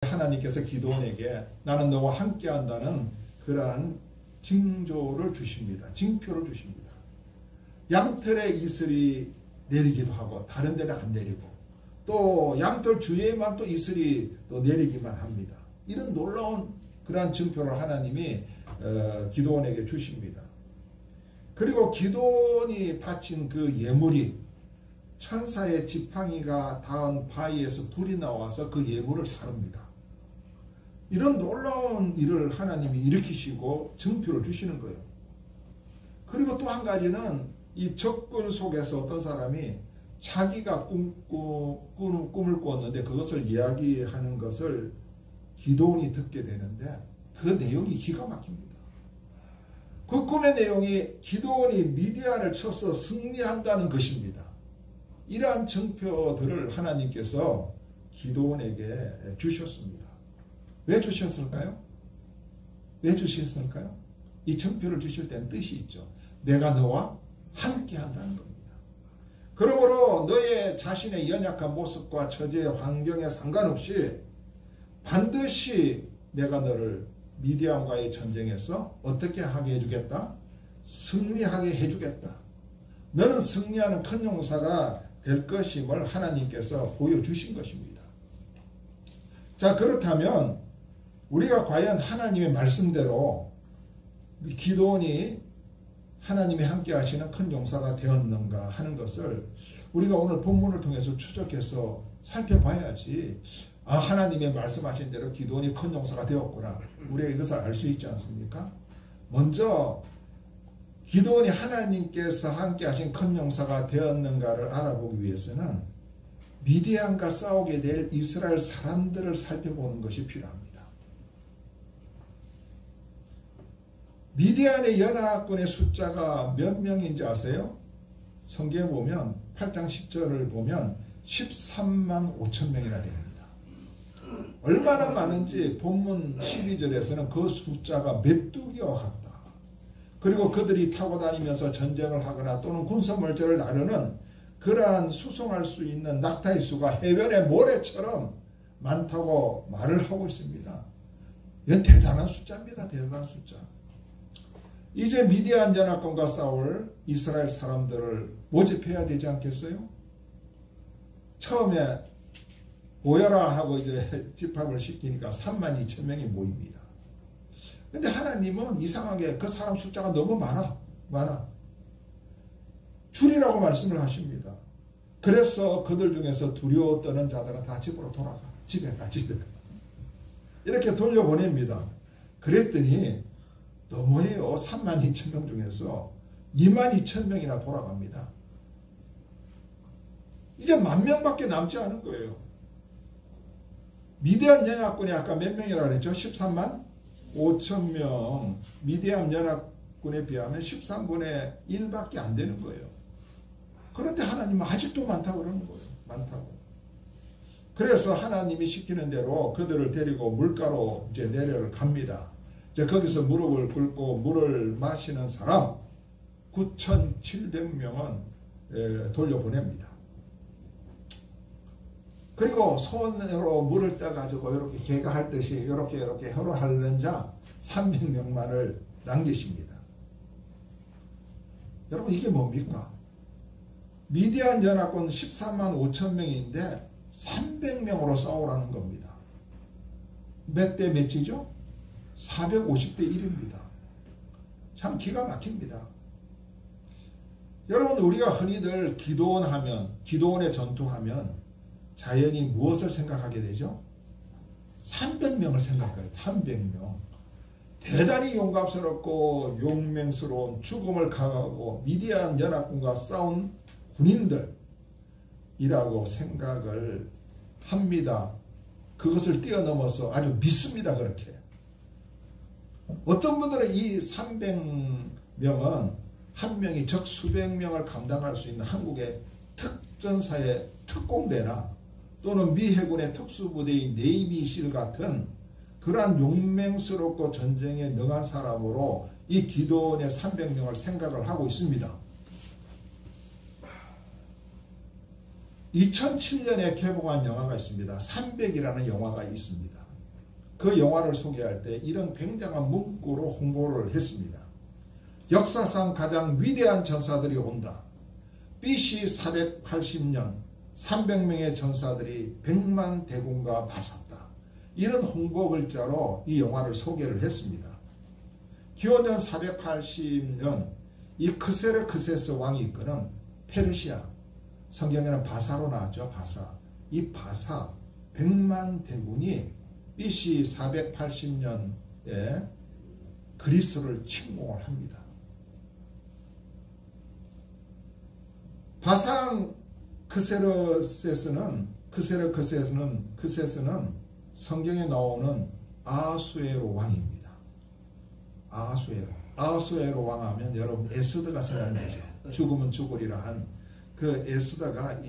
하나님께서 기드온에게 나는 너와 함께한다는 그러한 징조를 주십니다. 징표를 주십니다. 양털에 이슬이 내리기도 하고 다른 데는 안 내리고 또 양털 주위에만 또 이슬이 또 내리기만 합니다. 이런 놀라운 그러한 징표를 하나님이 기드온에게 주십니다. 그리고 기드온이 바친 그 예물이 천사의 지팡이가 닿은 바위에서 불이 나와서 그 예물을 사릅니다. 이런 놀라운 일을 하나님이 일으키시고 증표를 주시는 거예요. 그리고 또 한 가지는 이 적군 속에서 어떤 사람이 자기가 꿈을 꿨는데 그것을 이야기하는 것을 기드온이 듣게 되는데 그 내용이 기가 막힙니다. 그 꿈의 내용이 기드온이 미디안을 쳐서 승리한다는 것입니다. 이러한 증표들을 하나님께서 기드온에게 주셨습니다. 왜 주셨을까요? 왜 주셨을까요? 이 증표를 주실 때는 뜻이 있죠. 내가 너와 함께 한다는 겁니다. 그러므로 너의 자신의 연약한 모습과 처지의 환경에 상관없이 반드시 내가 너를 미디안과의 전쟁에서 어떻게 하게 해주겠다? 승리하게 해주겠다. 너는 승리하는 큰 용사가 될 것임을 하나님께서 보여주신 것입니다. 자, 그렇다면 우리가 과연 하나님의 말씀대로 기드온이 하나님이 함께 하시는 큰 용사가 되었는가 하는 것을 우리가 오늘 본문을 통해서 추적해서 살펴봐야지 하나님의 말씀하신 대로 기드온이 큰 용사가 되었구나. 우리가 이것을 알 수 있지 않습니까? 먼저 기드온이 하나님께서 함께 하신 큰 용사가 되었는가를 알아보기 위해서는 미디안과 싸우게 될 이스라엘 사람들을 살펴보는 것이 필요합니다. 미디안의 연합군의 숫자가 몇 명인지 아세요? 성경에 보면 8장 10절을 보면 13만 5천 명이나 됩니다. 얼마나 많은지 본문 12절에서는 그 숫자가 메뚜기와 같다. 그리고 그들이 타고 다니면서 전쟁을 하거나 또는 군사물자를 나르는 그러한 수송할 수 있는 낙타의 수가 해변의 모래처럼 많다고 말을 하고 있습니다. 이건 대단한 숫자입니다. 대단한 숫자. 이제 미디안 연합군과 싸울 이스라엘 사람들을 모집해야 되지 않겠어요? 처음에 모여라 하고 이제 집합을 시키니까 3만 2천 명이 모입니다. 근데 하나님은 이상하게 그 사람 숫자가 너무 많아. 줄이라고 말씀을 하십니다. 그래서 그들 중에서 두려워 떠는 자들은 다 집으로 돌아가. 집에 가. 이렇게 돌려보냅니다. 그랬더니 너무해요. 3만 2천 명 중에서 2만 2천 명이나 돌아갑니다. 이제 10,000명밖에 남지 않은 거예요. 미디안 연합군이 아까 몇 명이라고 그랬죠? 13만 5천 명. 미디안 연합군에 비하면 13분의 1밖에 안 되는 거예요. 그런데 하나님은 아직도 많다고 그러는 거예요. 많다고. 그래서 하나님이 시키는 대로 그들을 데리고 물가로 이제 내려갑니다. 이제 거기서 무릎을 꿇고 물을 마시는 사람 9,700명은 돌려보냅니다. 그리고 손으로 물을 떠가지고 이렇게 개가 할 듯이 이렇게 혀로 핥는 자 300명만을 남기십니다. 여러분 이게 뭡니까? 미디안 연합군 13만 5천 명인데 300명으로 싸우라는 겁니다. 몇 대 몇이죠? 450대 1입니다. 참 기가 막힙니다. 여러분 우리가 흔히들 기드온의 전투하면 자연히 무엇을 생각하게 되죠? 300명을 생각해요. 300명. 대단히 용감스럽고 용맹스러운 죽음을 강하고 미디안 연합군과 싸운 군인들이라고 생각을 합니다. 그것을 뛰어넘어서 아주 믿습니다. 그렇게. 어떤 분들은 이 300명은 한 명이 적 수백 명을 감당할 수 있는 한국의 특전사의 특공대나 또는 미 해군의 특수부대인 네이비실 같은 그러한 용맹스럽고 전쟁에 능한 사람으로 이 기드온의 300명을 생각을 하고 있습니다. 2007년에 개봉한 영화가 있습니다. 300이라는 영화가 있습니다. 그 영화를 소개할 때 이런 굉장한 문구로 홍보를 했습니다. 역사상 가장 위대한 전사들이 온다. BC 480년 300명의 전사들이 100만 대군과 맞섰다. 이런 홍보 글자로 이 영화를 소개를 했습니다. 기원전 480년 이 크세르크세스 왕이 이끄는 페르시아, 성경에는 바사로 나왔죠. 바사. 이 바사 100만 대군이 BC 480년에 그리스를 침공을 합니다. 바상 크세르크세스는 성경에 나오는 아하수에로 왕입니다. 아하수에로 왕하면 여러분 에스더가 생각나죠. 죽으면 죽으리라 한 그 에스더가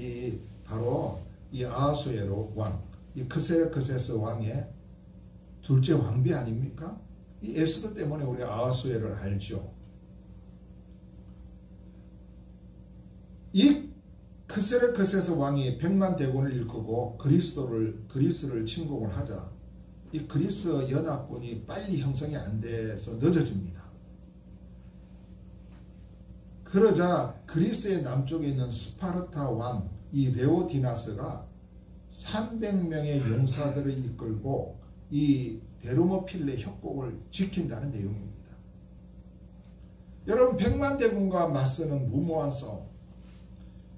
바로 이 아하수에로 왕, 이 크세르크세스 왕의 둘째 왕비 아닙니까? 이 에스더 때문에 우리 아하수에를 알죠. 이 크세르크세스 왕이 100만 대군을 일구고 그리스를 침공을 하자 이 그리스 연합군이 빨리 형성이 안 돼서 늦어집니다. 그러자 그리스의 남쪽에 있는 스파르타 왕 이 레오디나스가 300명의 용사들을 이끌고 이 데르모필레 협곡을 지킨다는 내용입니다. 여러분 100만 대군과 맞서는 무모한 싸움.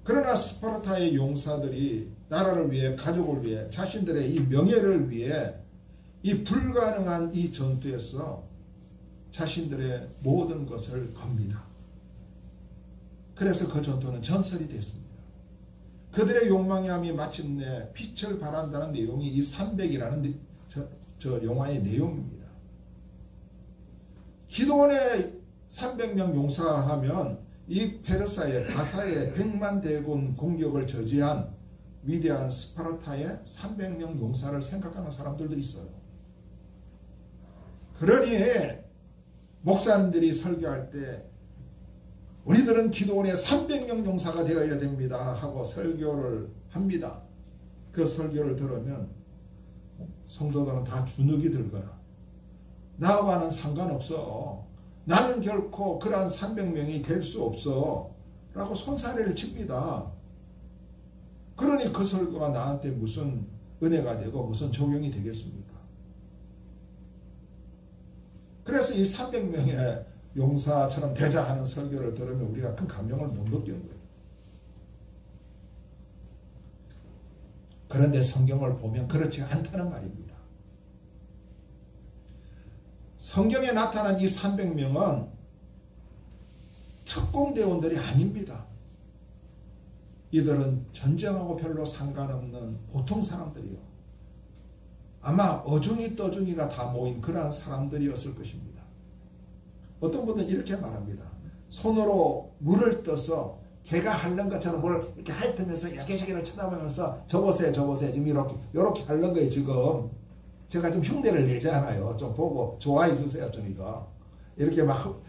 그러나 스파르타의 용사들이 나라를 위해 가족을 위해 자신들의 이 명예를 위해 이 불가능한 이 전투에서 자신들의 모든 것을 겁니다. 그래서 그 전투는 전설이 됐습니다. 그들의 욕망함이 마침내 빛을 발한다는 내용이 이 300이라는 저 영화의 내용입니다. 기도원의 300명 용사하면 이 페르사의 바사의 100만 대군 공격을 저지한 위대한 스파르타의 300명 용사를 생각하는 사람들도 있어요. 그러니 목사님들이 설교할 때 우리들은 기도원의 300명 용사가 되어야 됩니다 하고 설교를 합니다. 그 설교를 들으면 성도들은 다 주눅이 들거나 나와는 상관없어. 나는 결코 그러한 300명이 될 수 없어 라고 손사래를 칩니다. 그러니 그 설교가 나한테 무슨 은혜가 되고 무슨 적용이 되겠습니까? 그래서 이 300명의 용사처럼 되자 하는 설교를 들으면 우리가 큰 감명을 못 느끼는 거예요. 그런데 성경을 보면 그렇지 않다는 말입니다. 성경에 나타난 이 300명은 특공대원들이 아닙니다. 이들은 전쟁하고 별로 상관없는 보통 사람들이요. 아마 어중이 떠중이가 다 모인 그러한 사람들이었을 것입니다. 어떤 분들은 이렇게 말합니다. 손으로 물을 떠서 개가 핥는 것처럼 뭘 이렇게 핥으면서 이렇게 시계를 쳐다보면서 저보세요 지금 이렇게 핥는 거예요. 지금 제가 좀 흉내를 내잖아요. 좀 보고 좋아해 주세요. 좀 이거 이렇게 막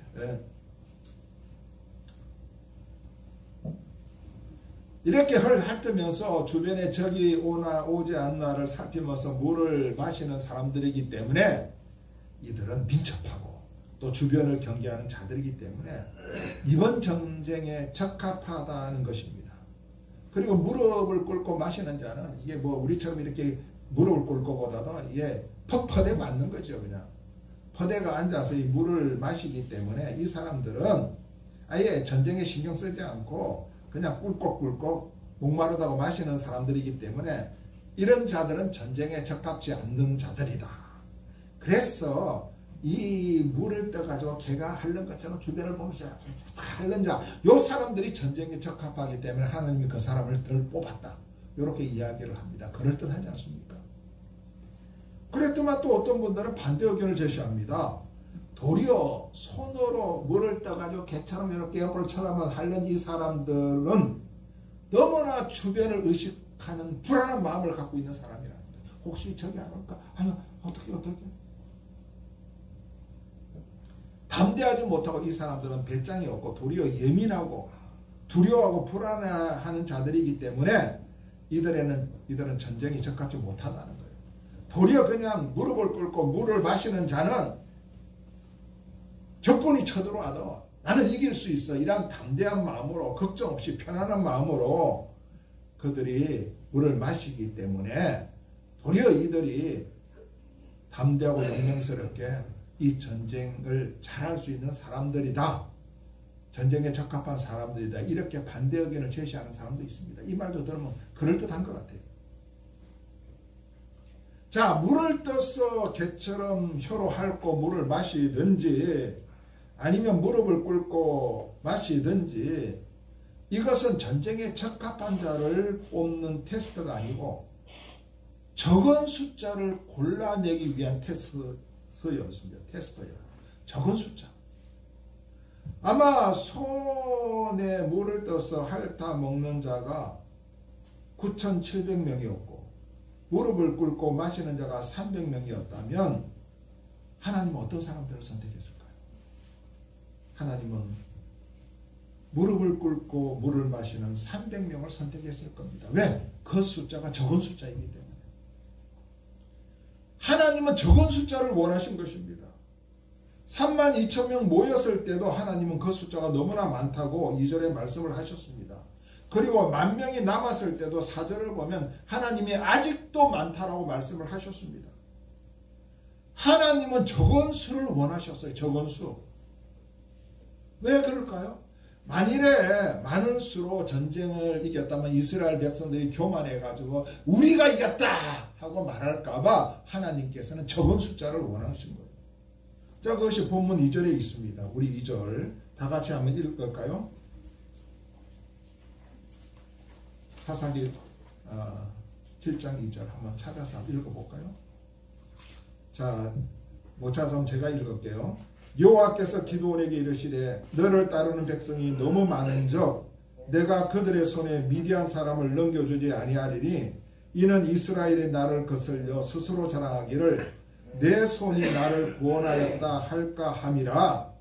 이렇게 핥으면서 주변에 적이 오나 오지 않나를 살피면서 물을 마시는 사람들이기 때문에 이들은 민첩하고 또 주변을 경계하는 자들이기 때문에 이번 전쟁에 적합하다는 것입니다. 그리고 무릎을 꿇고 마시는 자는 이게 뭐 우리처럼 이렇게 무릎을 꿇고 보다도 이게 퍽퍼대 맞는 거죠. 그냥 퍼대가 앉아서 이 물을 마시기 때문에 이 사람들은 아예 전쟁에 신경 쓰지 않고 그냥 꿀꺽꿀꺽 목마르다고 마시는 사람들이기 때문에 이런 자들은 전쟁에 적합지 않는 자들이다. 그래서 이 물을 떠가지고 개가 핥는 것처럼 주변을 보면서 핥는 자, 요 사람들이 전쟁에 적합하기 때문에 하나님이 그 사람을 뽑았다. 이렇게 이야기를 합니다. 그럴듯하지 않습니까? 그랬더만 또 어떤 분들은 반대 의견을 제시합니다. 도리어 손으로 물을 떠가지고 개처럼 이렇게 옆을 쳐다만 핥는 이 사람들은 너무나 주변을 의식하는 불안한 마음을 갖고 있는 사람이라는 거예요. 혹시 저기 안 올까? 아유, 어떻게. 담대하지 못하고 이 사람들은 배짱이 없고 도리어 예민하고 두려워하고 불안해하는 자들이기 때문에 이들은 전쟁이 적합지 못하다는 거예요. 도리어 그냥 무릎을 꿇고 물을 마시는 자는 적군이 쳐들어와도 나는 이길 수 있어. 이런 담대한 마음으로 걱정 없이 편안한 마음으로 그들이 물을 마시기 때문에 도리어 이들이 담대하고 용맹스럽게 이 전쟁을 잘할 수 있는 사람들이다. 전쟁에 적합한 사람들이다. 이렇게 반대 의견을 제시하는 사람도 있습니다. 이 말도 들으면 그럴듯한 것 같아요. 자, 물을 떠서 개처럼 혀로 핥고 물을 마시든지 아니면 무릎을 꿇고 마시든지 이것은 전쟁에 적합한 자를 뽑는 테스트가 아니고 적은 숫자를 골라내기 위한 테스트였습니다. 테스트예요. 적은 숫자. 아마 손에 물을 떠서 핥아 먹는 자가 9,700명이었고 무릎을 꿇고 마시는 자가 300명이었다면 하나님은 어떤 사람들을 선택했을까요? 하나님은 무릎을 꿇고 물을 마시는 300명을 선택했을 겁니다. 왜? 그 숫자가 적은 숫자이기 때문에. 하나님은 적은 숫자를 원하신 것입니다. 32,000명 모였을 때도 하나님은 그 숫자가 너무나 많다고 2절에 말씀을 하셨습니다. 그리고 10,000명이 남았을 때도 4절을 보면 하나님이 아직도 많다라고 말씀을 하셨습니다. 하나님은 적은 수를 원하셨어요. 적은 수. 왜 그럴까요? 만일에 많은 수로 전쟁을 이겼다면 이스라엘 백성들이 교만해가지고 우리가 이겼다 하고 말할까봐 하나님께서는 적은 숫자를 원하신 거예요. 자, 그것이 본문 2절에 있습니다. 우리 2절 다 같이 한번 읽을까요? 사사기 7장 2절 한번 찾아서 읽어볼까요? 자, 못 찾아서 제가 읽을게요. 여호와께서 기드온에게 이르시되 너를 따르는 백성이 너무 많은즉 내가 그들의 손에 미디안 사람을 넘겨주지 아니하리니 이는 이스라엘이 나를 거슬려 스스로 자랑하기를 내 손이 나를 구원하였다 할까 함이라.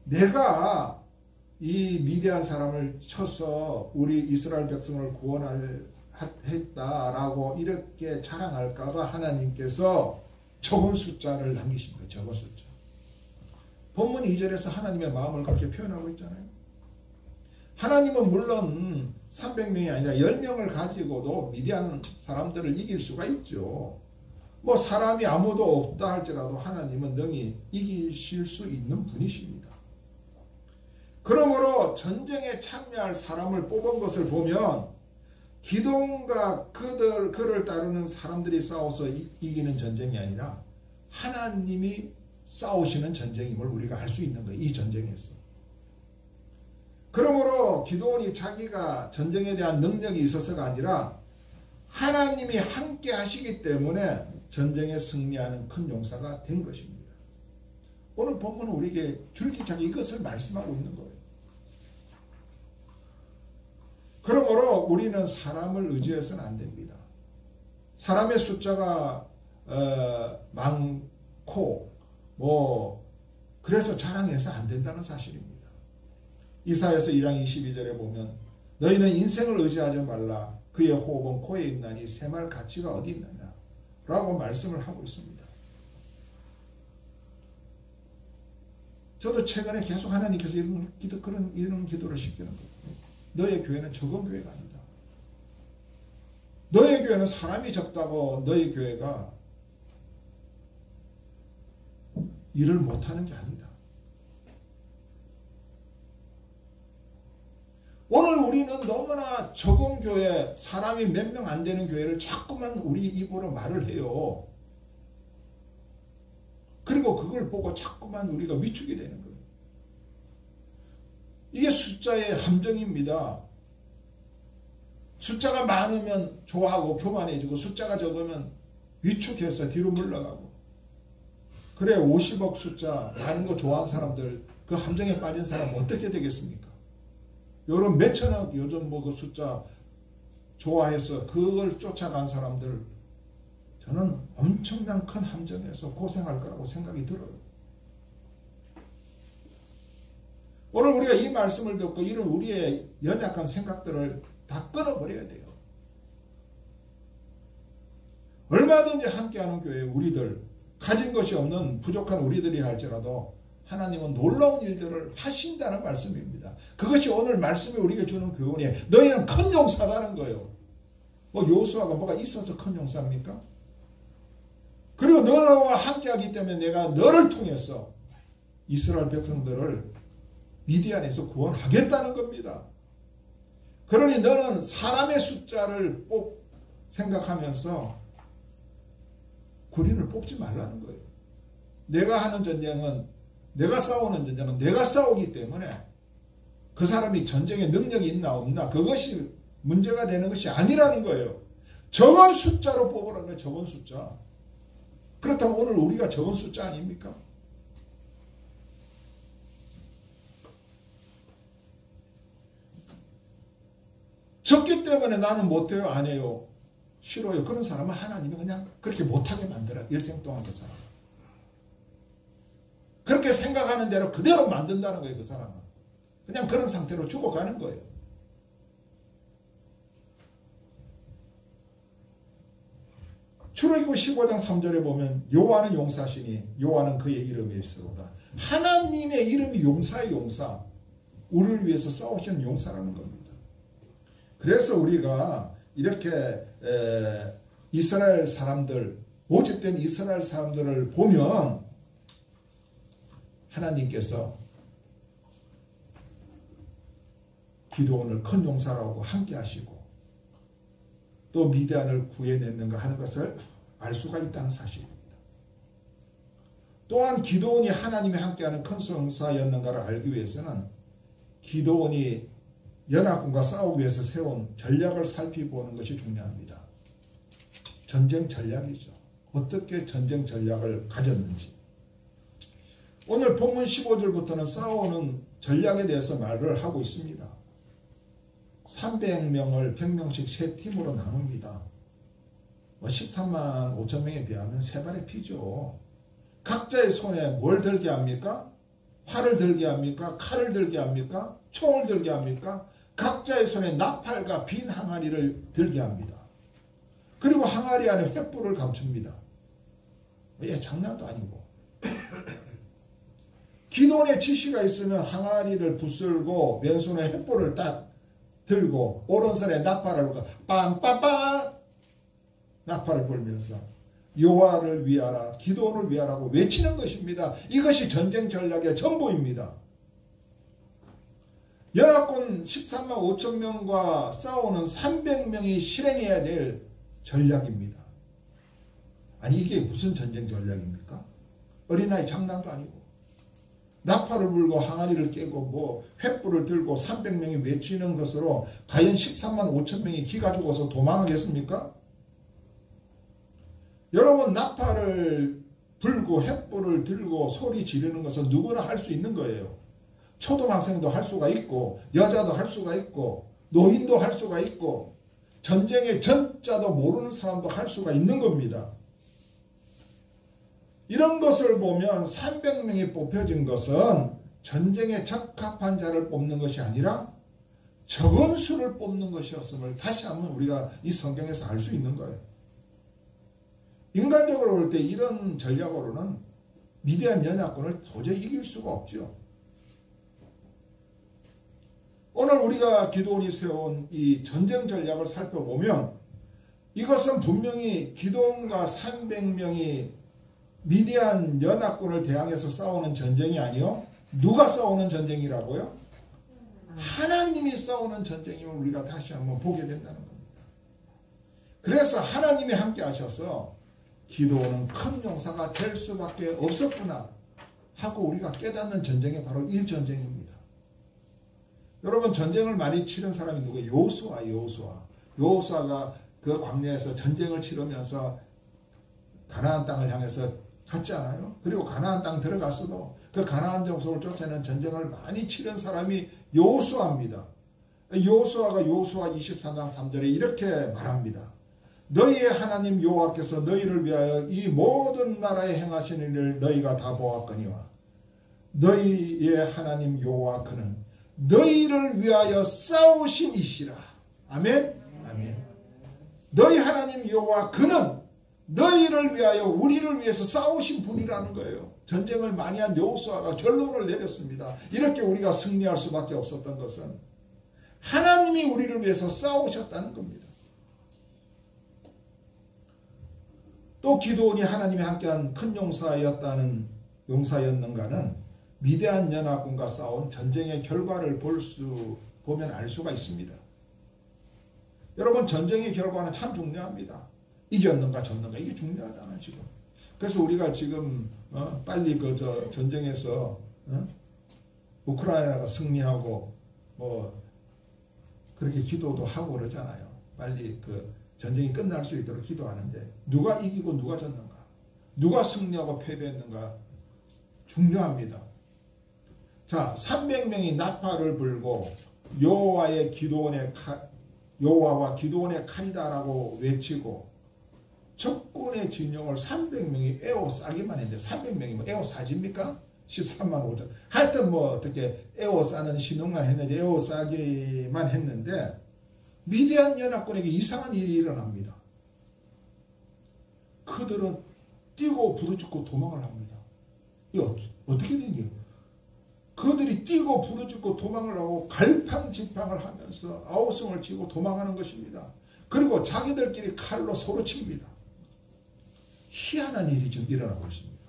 내가 이 미디안 사람을 쳐서 우리 이스라엘 백성을 구원했다라고 이렇게 자랑할까봐 하나님께서 적은 숫자를 남기신 거예요. 적은 숫자. 본문 2절에서 하나님의 마음을 그렇게 표현하고 있잖아요. 하나님은 물론 300명이 아니라 10명을 가지고도 미디안 사람들을 이길 수가 있죠. 뭐 사람이 아무도 없다 할지라도 하나님은 능히 이기실 수 있는 분이십니다. 그러므로 전쟁에 참여할 사람을 뽑은 것을 보면 기드온과 그를 따르는 사람들이 싸워서 이기는 전쟁이 아니라 하나님이 싸우시는 전쟁임을 우리가 알 수 있는 거예요. 이 전쟁에서. 그러므로 기드온이 자기가 전쟁에 대한 능력이 있어서가 아니라 하나님이 함께 하시기 때문에 전쟁에 승리하는 큰 용사가 된 것입니다. 오늘 본문은 우리에게 줄기차게 이것을 말씀하고 있는 거예요. 그러므로 우리는 사람을 의지해서는 안 됩니다. 사람의 숫자가 많고 그래서 자랑해서 안 된다는 사실입니다. 이사야서 2장 22절에 보면 너희는 인생을 의지하지 말라. 그의 호흡은 코에 있나니 새말 가치가 어디 있느냐 라고 말씀을 하고 있습니다. 저도 최근에 계속 하나님께서 이런 기도를 시키는 거예요. 너의 교회는 적은 교회가 아니다. 너의 교회는 사람이 적다고 너의 교회가 일을 못하는 게 아니다. 오늘 우리는 너무나 적은 교회, 사람이 몇 명 안 되는 교회를 자꾸만 우리 입으로 말을 해요. 그리고 그걸 보고 자꾸만 우리가 위축이 되는 거예요. 이게 숫자의 함정입니다. 숫자가 많으면 좋아하고 교만해지고 숫자가 적으면 위축해서 뒤로 물러가고. 그래 50억 숫자 많은 거 좋아하는 사람들 그 함정에 빠진 사람은 어떻게 되겠습니까? 요런 몇천억 요즘 그 숫자 좋아해서 그걸 쫓아간 사람들 저는 엄청난 큰 함정에서 고생할 거라고 생각이 들어요. 오늘 우리가 이 말씀을 듣고 이런 우리의 연약한 생각들을 다 끊어버려야 돼요. 얼마든지 함께하는 교회 우리들, 가진 것이 없는 부족한 우리들이 할지라도 하나님은 놀라운 일들을 하신다는 말씀입니다. 그것이 오늘 말씀이 우리에게 주는 교훈이에요. 너희는 큰 용사라는 거예요. 뭐 여호수아가 뭐가 있어서 큰 용사입니까? 그리고 너와 함께하기 때문에 내가 너를 통해서 이스라엘 백성들을 미디안에서 구원하겠다는 겁니다. 그러니 너는 사람의 숫자를 생각하면서 군인을 뽑지 말라는 거예요. 내가 하는 전쟁은, 내가 싸우는 전쟁은 내가 싸우기 때문에 그 사람이 전쟁에 능력이 있나 없나 그것이 문제가 되는 것이 아니라는 거예요. 적은 숫자로 뽑으라는 거예요. 적은 숫자. 그렇다면 오늘 우리가 적은 숫자 아닙니까? 적기 때문에 나는 못해요? 안 해요? 싫어요? 그런 사람은 하나님이 그냥 그렇게 못하게 만들어요. 일생 동안 그 사람은. 그렇게 생각하는 대로 그대로 만든다는 거예요. 그 사람은. 그냥 그런 상태로 죽어가는 거예요. 출애굽기 15장 3절에 보면 여호와는 용사시니 여호와는 그의 이름이 있으로다. 하나님의 이름이 용사의 용사. 우리를 위해서 싸우시는 용사라는 겁니다. 그래서 우리가 이렇게 이스라엘 사람들, 모집된 이스라엘 사람들을 보면 하나님께서 기드온을 큰 용사라고 함께 하시고 또 미디안을 구해냈는가 하는 것을 알 수가 있다는 사실입니다. 또한 기드온이 하나님이 함께하는 큰 용사였는가를 알기 위해서는 기드온이 연합군과 싸우기 위해서 세운 전략을 살펴보는 것이 중요합니다. 전쟁 전략이죠. 어떻게 전쟁 전략을 가졌는지. 오늘 본문 15절부터는 싸우는 전략에 대해서 말을 하고 있습니다. 300명을 100명씩 세 팀으로 나눕니다. 13만 5천 명에 비하면 세 발의 피죠. 각자의 손에 뭘 들게 합니까? 활을 들게 합니까? 칼을 들게 합니까? 총을 들게 합니까? 각자의 손에 나팔과 빈 항아리를 들게 합니다. 그리고 항아리 안에 횃불을 감춥니다. 장난도 아니고. 기도원의 지시가 있으면 항아리를 붙들고 왼손에 횃불을 딱 들고 오른손에 나팔을 불고 빵빵빵 나팔을 불면서 여호와를 위하라, 기도원을 위하라고 외치는 것입니다. 이것이 전쟁 전략의 전부입니다. 연합군 13만 5천 명과 싸우는 300명이 실행해야 될 전략입니다. 아니 이게 무슨 전쟁 전략입니까? 어린아이 장난도 아니고 나팔을 불고 항아리를 깨고 뭐 횃불을 들고 300명이 외치는 것으로 과연 13만 5천 명이 기가 죽어서 도망하겠습니까? 여러분 나팔을 불고 횃불을 들고 소리 지르는 것은 누구나 할 수 있는 거예요. 초등학생도 할 수가 있고 여자도 할 수가 있고 노인도 할 수가 있고 전쟁의 전자도 모르는 사람도 할 수가 있는 겁니다. 이런 것을 보면 300명이 뽑혀진 것은 전쟁에 적합한 자를 뽑는 것이 아니라 적은 수를 뽑는 것이었음을 다시 한번 우리가 이 성경에서 알 수 있는 거예요. 인간적으로 볼 때 이런 전략으로는 미디안 연합군을 도저히 이길 수가 없죠. 오늘 우리가 기드온이 세운 이 전쟁 전략을 살펴보면 이것은 분명히 기드온과 300명이 미디안 연합군을 대항해서 싸우는 전쟁이 아니요. 누가 싸우는 전쟁이라고요? 하나님이 싸우는 전쟁임을 우리가 다시 한번 보게 된다는 겁니다. 그래서 하나님이 함께 하셔서 기드온은 큰 용사가 될 수밖에 없었구나 하고 우리가 깨닫는 전쟁이 바로 이 전쟁입니다. 여러분 전쟁을 많이 치른 사람이 누구예요? 여호수아가 그 광야에서 전쟁을 치르면서 가나안 땅을 향해서 갔지 않아요? 그리고 가나안 땅 들어갔어도 그 가나안 정복을 쫓아내는 전쟁을 많이 치른 사람이 여호수아입니다. 여호수아가 여호수아 23장 3절에 이렇게 말합니다. 너희의 하나님 여호와께서 너희를 위하여 이 모든 나라에 행하시는 일을 너희가 다 보았거니와 너희의 하나님 여호와 그는 너희를 위하여 싸우신 이시라. 아멘. 아멘. 너희 하나님 여호와 그는 너희를 위하여 우리를 위해서 싸우신 분이라는 거예요. 전쟁을 많이 한 여호수아가 결론을 내렸습니다. 이렇게 우리가 승리할 수밖에 없었던 것은 하나님이 우리를 위해서 싸우셨다는 겁니다. 또 기드온이 하나님이 함께한 큰 용사였는가는 위대한 연합군과 싸운 전쟁의 결과를 보면 알 수가 있습니다. 여러분, 전쟁의 결과는 참 중요합니다. 이겼는가 졌는가 이게 중요하잖아요 지금. 그래서 우리가 지금 빨리 전쟁에서 우크라이나가 승리하고 그렇게 기도도 하고 그러잖아요. 빨리 전쟁이 끝날 수 있도록 기도하는데 누가 이기고 누가 졌는가, 누가 승리하고 패배했는가 중요합니다. 자, 300명이 나팔을 불고 여호와와 기드온의 칼이다라고 외치고 적군의 진영을 300명이 에워싸기만 했는데 300명이 에워싸집니까? 13만 5천. 하여튼 어떻게 에워싸는 신용만 했는지 에워싸기만 했는데 미디안 연합군에게 이상한 일이 일어납니다. 그들은 뛰고 부르짖고 도망을 합니다. 이거 어떻게 된 일이에요? 그들이 뛰고 부르짖고 도망을 하고 갈팡질팡을 하면서 아우성을 치고 도망하는 것입니다. 그리고 자기들끼리 칼로 서로 칩니다. 희한한 일이 지금 일어나고 있습니다.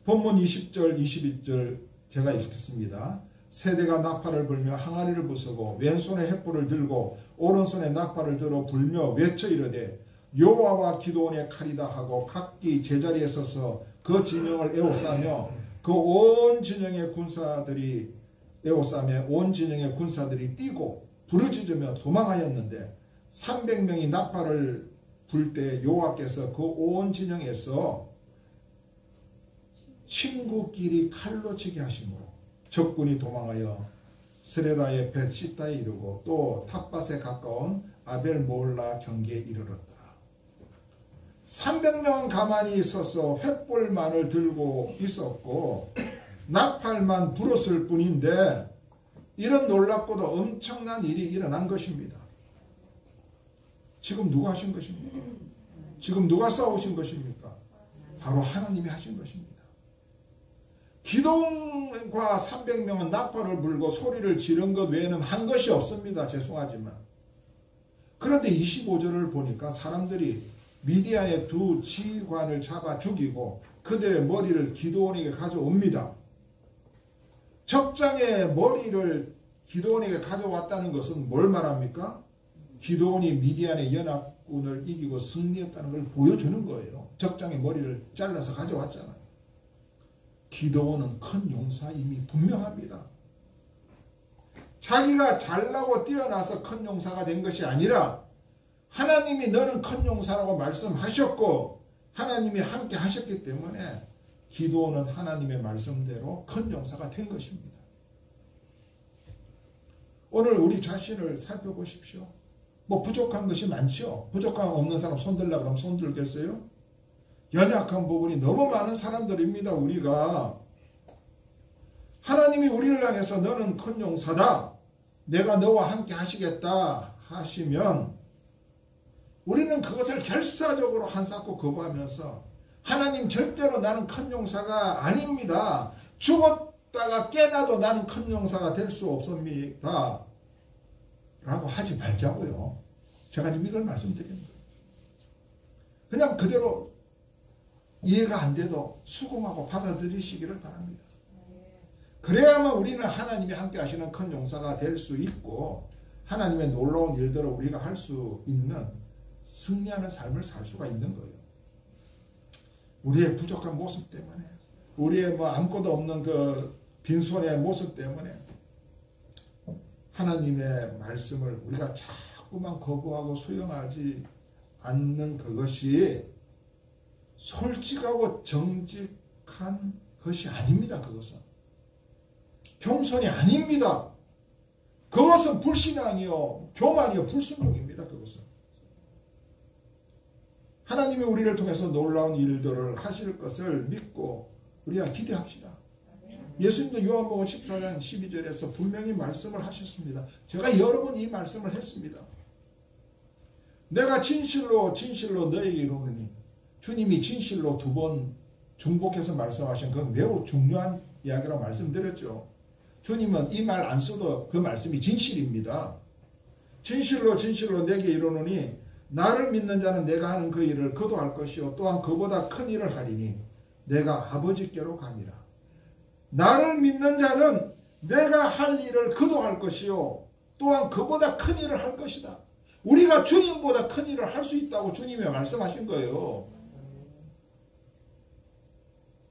본문 20절 21절 제가 읽겠습니다. 세대가 나팔을 불며 항아리를 부수고 왼손에 횃불을 들고 오른손에 나팔을 들어 불며 외쳐 이르되 여호와와 기드온의 칼이다 하고 각기 제자리에 서서 그 진영을 에워싸며 그 온 진영의 군사들이 에워싸며 온 진영의 군사들이 뛰고 부르짖으며 도망하였는데 300명이 나팔을 불 때 여호와께서 그 온 진영에서 친구끼리 칼로 치게 하심으로 적군이 도망하여 스레다의 벳시다에 이르고 또 탑밭에 가까운 아벨몰라 경계에 이르렀다. 300명은 가만히 있어서 횃불만을 들고 있었고 나팔만 불었을 뿐인데 이런 놀랍고도 엄청난 일이 일어난 것입니다. 지금 누가 하신 것입니까? 지금 누가 싸우신 것입니까? 바로 하나님이 하신 것입니다. 기드온과 300명은 나팔을 불고 소리를 지른 것 외에는 한 것이 없습니다. 죄송하지만. 그런데 25절을 보니까 사람들이 미디안의 두 지휘관을 잡아 죽이고 그들의 머리를 기드온에게 가져옵니다. 적장의 머리를 기드온에게 가져왔다는 것은 뭘 말합니까? 기드온이 미디안의 연합군을 이기고 승리했다는 걸 보여주는 거예요. 적장의 머리를 잘라서 가져왔잖아요. 기드온은 큰 용사임이 분명합니다. 자기가 잘나고 뛰어나서 큰 용사가 된 것이 아니라 하나님이 너는 큰 용사라고 말씀하셨고 하나님이 함께 하셨기 때문에 기드온은 하나님의 말씀대로 큰 용사가 된 것입니다. 오늘 우리 자신을 살펴보십시오. 부족한 것이 많죠. 부족함 없는 사람 손들라 그러면 손들겠어요? 연약한 부분이 너무 많은 사람들입니다. 우리가 하나님이 우리를 향해서 너는 큰 용사다, 내가 너와 함께 하시겠다 하시면 우리는 그것을 결사적으로 한사코 거부하면서 하나님 절대로 나는 큰 용사가 아닙니다. 죽었다가 깨나도 나는 큰 용사가 될 수 없습니다 라고 하지 말자고요. 제가 지금 이걸 말씀드리는 거예요. 그냥 그대로 이해가 안 돼도 수긍하고 받아들이시기를 바랍니다. 그래야만 우리는 하나님이 함께 하시는 큰 용사가 될 수 있고 하나님의 놀라운 일들을 우리가 할 수 있는 승리하는 삶을 살 수가 있는 거예요. 우리의 부족한 모습 때문에, 우리의 아무것도 없는 그 빈손의 모습 때문에 하나님의 말씀을 우리가 자꾸만 거부하고 수용하지 않는 그것이 솔직하고 정직한 것이 아닙니다. 그것은 겸손이 아닙니다. 그것은 불신앙이요, 교만이요, 불순종입니다. 그것은 하나님이 우리를 통해서 놀라운 일들을 하실 것을 믿고 우리가 기대합시다. 예수님도 요한복음 14장 12절에서 분명히 말씀을 하셨습니다. 제가 여러 번 이 말씀을 했습니다. 내가 진실로 진실로 너에게 이르노니, 주님이 진실로 두 번 중복해서 말씀하신 그 매우 중요한 이야기라고 말씀드렸죠. 주님은 이 말 안 써도 그 말씀이 진실입니다. 진실로 진실로 내게 이르노니 나를 믿는 자는 내가 하는 그 일을 그도 할 것이요 또한 그보다 큰 일을 하리니 내가 아버지께로 가니라. 나를 믿는 자는 내가 할 일을 그도 할 것이요 또한 그보다 큰 일을 할 것이다. 우리가 주님보다 큰 일을 할 수 있다고 주님이 말씀하신 거예요.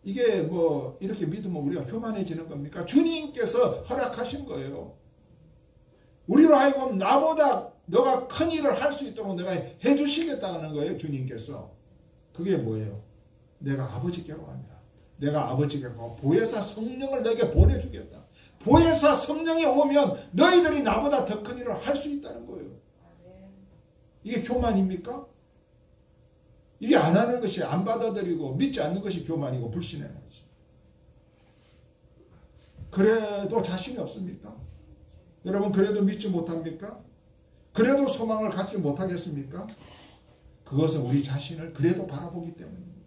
이게 뭐 이렇게 믿으면 우리가 교만해지는 겁니까? 주님께서 허락하신 거예요. 우리로 하여금 나보다 너가 큰 일을 할 수 있도록 내가 해주시겠다는 거예요. 주님께서. 그게 뭐예요? 내가 아버지께로 갑니다. 내가 아버지께로 가고 보혜사 성령을 너에게 보내주겠다. 보혜사 성령이 오면 너희들이 나보다 더 큰 일을 할 수 있다는 거예요. 이게 교만입니까? 이게 안 하는 것이, 안 받아들이고 믿지 않는 것이 교만이고 불신의 것이. 그래도 자신이 없습니까? 여러분 그래도 믿지 못합니까? 그래도 소망을 갖지 못하겠습니까? 그것은 우리 자신을 그래도 바라보기 때문입니다.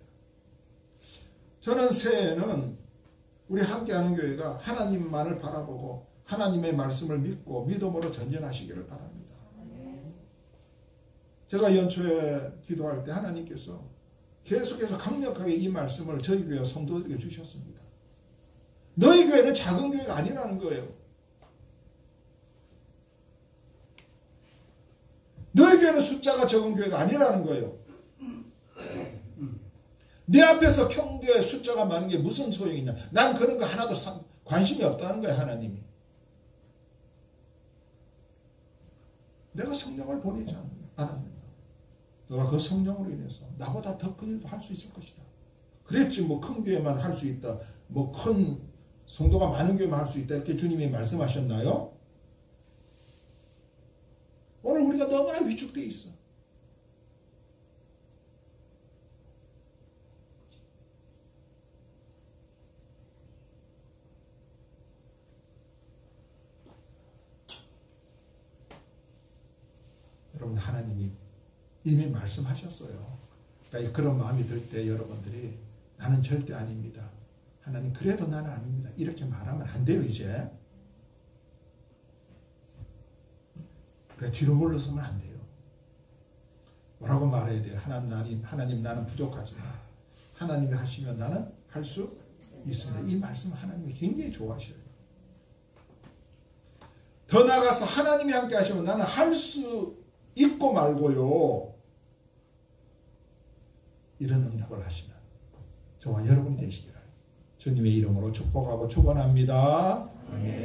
저는 새해에는 우리 함께하는 교회가 하나님만을 바라보고 하나님의 말씀을 믿고 믿음으로 전진하시기를 바랍니다. 제가 연초에 기도할 때 하나님께서 계속해서 강력하게 이 말씀을 저희 교회 성도들에게 주셨습니다. 너희 교회는 작은 교회가 아니라는 거예요. 너희 교회는 숫자가 적은 교회가 아니라는 거예요. 내 앞에서 경교회 숫자가 많은 게 무슨 소용이 있냐. 난 그런 거 하나도 관심이 없다는 거예요. 하나님이. 내가 성령을 보내지 않았는가. 너가 그 성령으로 인해서 나보다 더 큰 일도 할 수 있을 것이다. 그랬지 뭐 큰 교회만 할 수 있다. 뭐 큰 성도가 많은 교회만 할 수 있다. 이렇게 주님이 말씀하셨나요? 오늘 우리가 너무나 위축되어 있어. 여러분 하나님이 이미 말씀하셨어요. 그러니까 그런 마음이 들 때 여러분들이 나는 절대 아닙니다. 하나님 그래도 나는 아닙니다. 이렇게 말하면 안 돼요. 이제. 그래 뒤로 물러서면 안 돼요. 뭐라고 말해야 돼요? 하나님 나는 부족하지만 하나님이 하시면 나는 할 수 있습니다. 이 말씀 하나님이 굉장히 좋아하셔요. 더 나아가서 하나님이 함께 하시면 나는 할 수 있고 말고요. 이런 응답을 하시는 저와 여러분이 되시기를 주님의 이름으로 축복하고 축원합니다. 아멘.